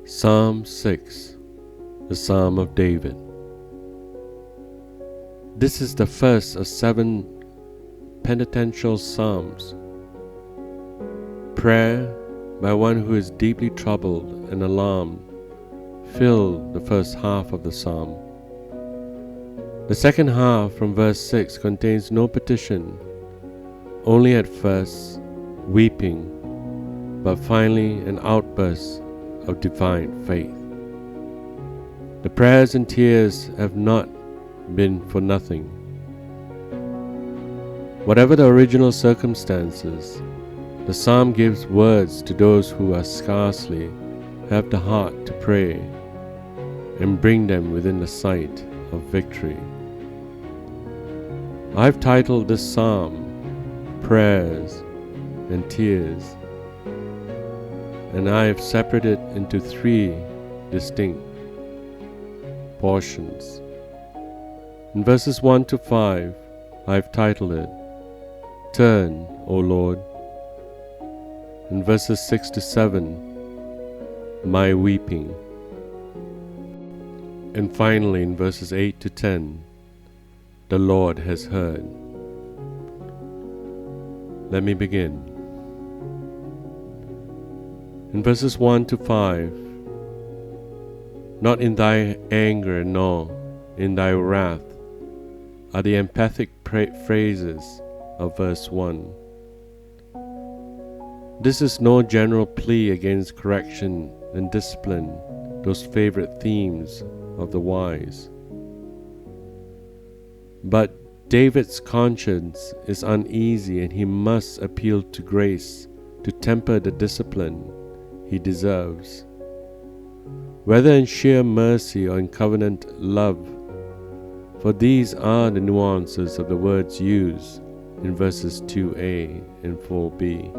Psalm 6, the Psalm of David. This is the first of 7 penitential psalms. Prayer by one who is deeply troubled and alarmed fill the first half of the psalm. The second half from verse 6 contains no petition, only at first weeping, but finally an outburst of divine faith. The prayers and tears have not been for nothing. Whatever the original circumstances, the psalm gives words to those who are scarcely have the heart to pray and bring them within the sight of victory. I've titled this psalm Prayers and Tears, and I have separated it into 3 distinct portions. In verses 1 to 5, I've titled it Turn, O Lord. In verses 6 to 7, My Weeping. And finally in verses 8 to 10, The Lord has heard. Let me begin. In verses 1 to 5, Not in thy anger nor in thy wrath are the emphatic phrases of verse 1. This is no general plea against correction and discipline, those favorite themes of the wise. But David's conscience is uneasy and he must appeal to grace to temper the discipline he deserves. Whether in sheer mercy or in covenant love, for these are the nuances of the words used in verses 2a and 4b.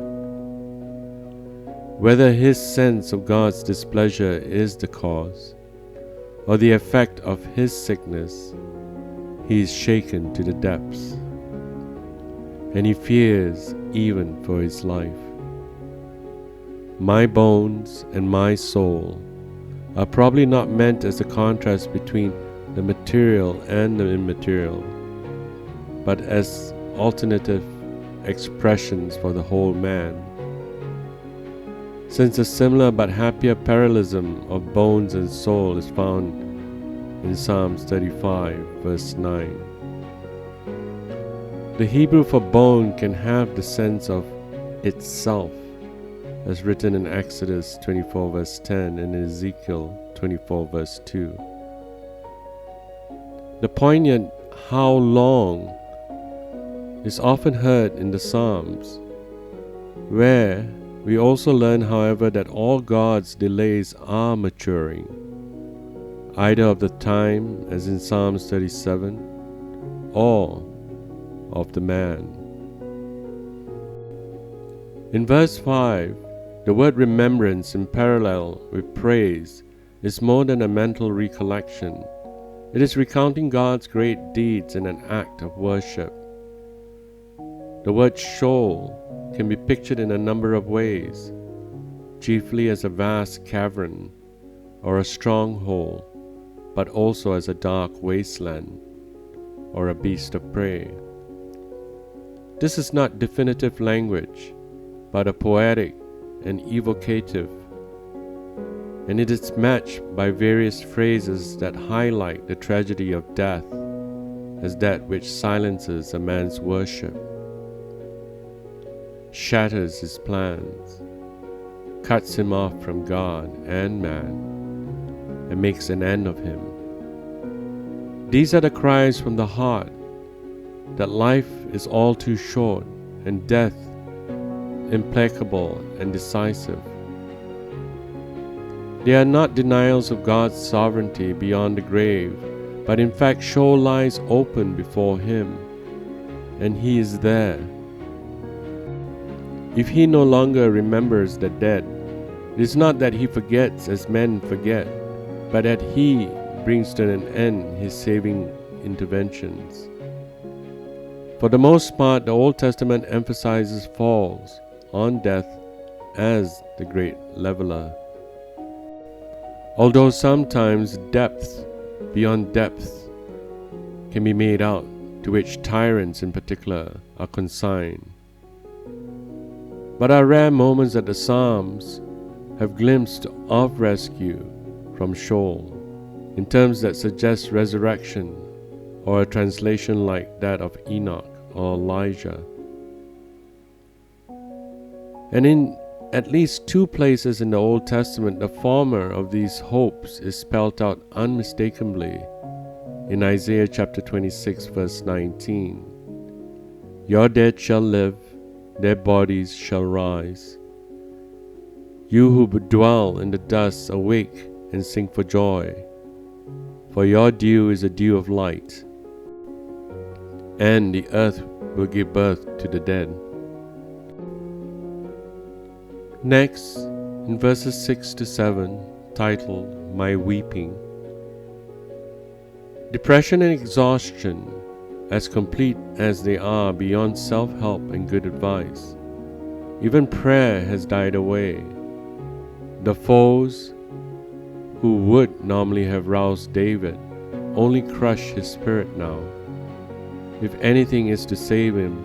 Whether his sense of God's displeasure is the cause, or the effect of his sickness, he is shaken to the depths, and he fears even for his life. My bones and my soul are probably not meant as a contrast between the material and the immaterial, but as alternative expressions for the whole man. Since a similar but happier parallelism of bones and soul is found in Psalms 35, verse 9. The Hebrew for bone can have the sense of itself, as written in Exodus 24, verse 10 and Ezekiel 24, verse 2. The poignant "how long" is often heard in the Psalms, where we also learn, however, that all God's delays are maturing, either of the time, as in Psalms 37, or of the man. In verse 5, the word remembrance in parallel with praise is more than a mental recollection. It is recounting God's great deeds in an act of worship. The word Sheol can be pictured in a number of ways, chiefly as a vast cavern or a stronghold, but also as a dark wasteland or a beast of prey. This is not definitive language, but a poetic and evocative, and it is matched by various phrases that highlight the tragedy of death as that which silences a man's worship, shatters his plans, cuts him off from God and man, and makes an end of him. These are the cries from the heart, that life is all too short and death implacable and decisive. They are not denials of God's sovereignty beyond the grave, but in fact Sheol lies open before him, and he is there. If he no longer remembers the dead, it is not that he forgets as men forget, but that he brings to an end his saving interventions. For the most part, the Old Testament emphasizes falls on death as the great leveler. although sometimes depth beyond depth can be made out, to which tyrants in particular are consigned. But are rare moments that the Psalms have glimpsed of rescue from Sheol, in terms that suggest resurrection, or a translation like that of Enoch or Elijah. And in at least two places in the Old Testament, the former of these hopes is spelled out unmistakably in Isaiah chapter 26 verse 19. Your dead shall live, their bodies shall rise. You who dwell in the dust, awake and sing for joy, for your dew is a dew of light, and the earth will give birth to the dead. Next, in verses 6 to 7, titled My Weeping. Depression and exhaustion, as complete as they are beyond self-help and good advice, even prayer has died away. The foes who would normally have roused David only crush his spirit now. If anything is to save him,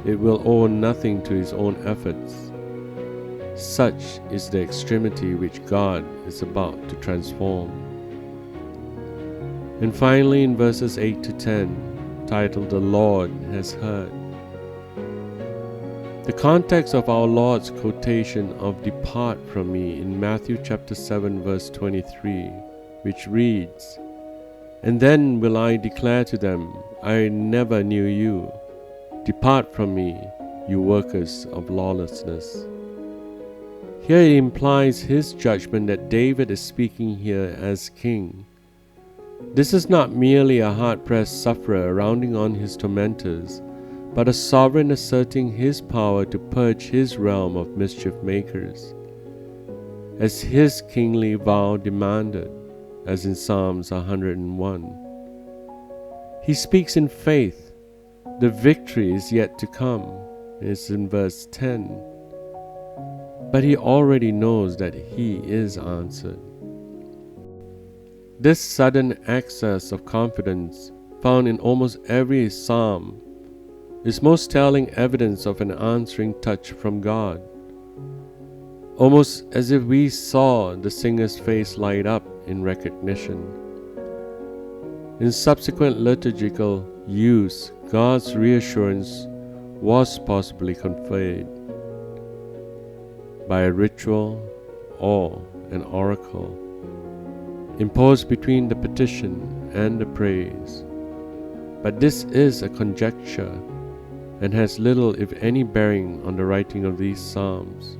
it will owe nothing to his own efforts. Such is the extremity which God is about to transform. And finally, in verses 8 to 10, titled The Lord Has Heard. The context of our Lord's quotation of "Depart from me" in Matthew chapter 7 verse 23, which reads, "And then will I declare to them, I never knew you. Depart from me, you workers of lawlessness." Here it implies his judgment that David is speaking here as king. This is not merely a hard-pressed sufferer rounding on his tormentors, but a sovereign asserting his power to purge his realm of mischief makers, as his kingly vow demanded, as in Psalms 101. He speaks in faith. The victory is yet to come, it's in verse 10. But he already knows that he is answered. This sudden access of confidence, found in almost every psalm, is most telling evidence of an answering touch from God. Almost as if we saw the singer's face light up in recognition. In subsequent liturgical use, God's reassurance was possibly conveyed by a ritual or an oracle, imposed between the petition and the praise. But this is a conjecture and has little if any bearing on the writing of these psalms,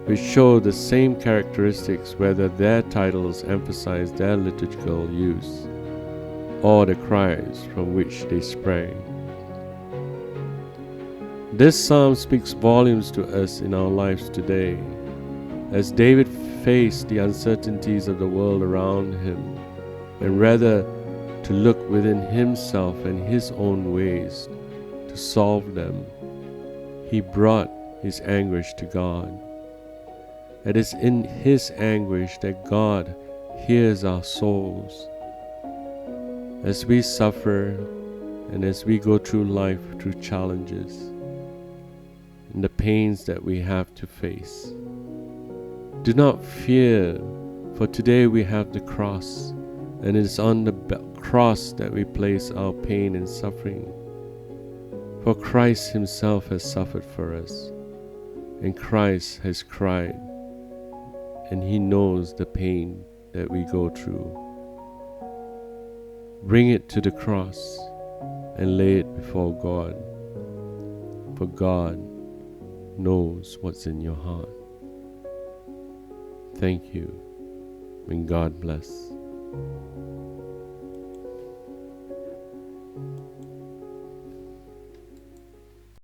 which show the same characteristics whether their titles emphasize their liturgical use or the cries from which they sprang. This psalm speaks volumes to us in our lives today, as David faced the uncertainties of the world around him, and rather to look within himself and his own ways to solve them, he brought his anguish to God. It is in his anguish that God hears our souls. As we suffer and as we go through life through challenges and the pains that we have to face, do not fear, for today we have the cross, and it is on the cross that we place our pain and suffering. For Christ himself has suffered for us, and Christ has cried, and he knows the pain that we go through. Bring it to the cross and lay it before God, for God knows what's in your heart. Thank you, and God bless.